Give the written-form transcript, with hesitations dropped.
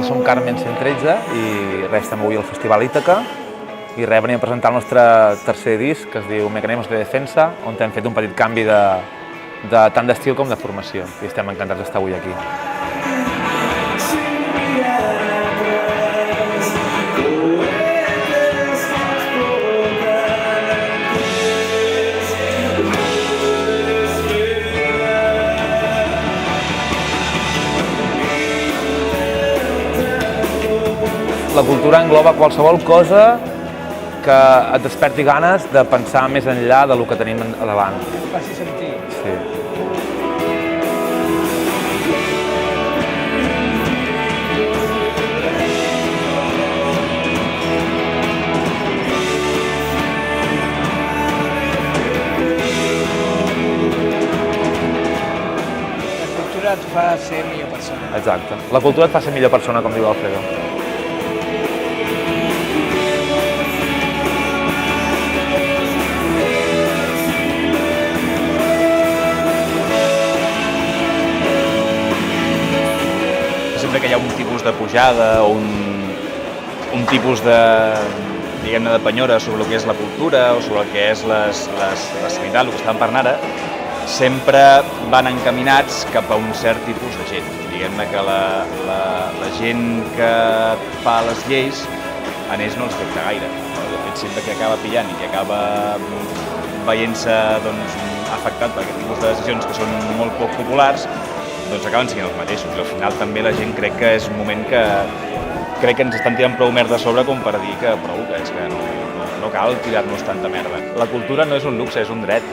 Nosaltres som Carmen 113 i res, estem avui al Festival Ítaca i res, venim a presentar el nostre tercer disc que es diu Mecanismos de Defensa, on hem fet un petit canvi tant d'estil com de formació i estem encantats d'estar avui aquí. La cultura engloba qualsevol cosa que et desperti ganes de pensar més enllà del que tenim a davant. Que faci sentir. Sí. La cultura et fa ser millor persona. Exacte. La cultura et fa ser millor persona, com diu Alfredo. Sempre que hi ha un tipus de pujada o un tipus de, diguem-ne, de penyora sobre el que és la cultura o sobre el que és la sanitat, el que estàvem parlant ara, sempre van encaminats cap a un cert tipus de gent. Diguem-ne que la gent que fa les lleis a ells no els afecta gaire. De fet, sempre que acaba pillant i que acaba veient-se afectat per aquest tipus de decisions que són molt poc populars, doncs acaben sent els mateixos. I al final també la gent crec que és un moment que crec que ens estan tirant prou merda a sobre com per dir que prou, que és que no cal tirar-nos tanta merda. La cultura no és un luxe, és un dret.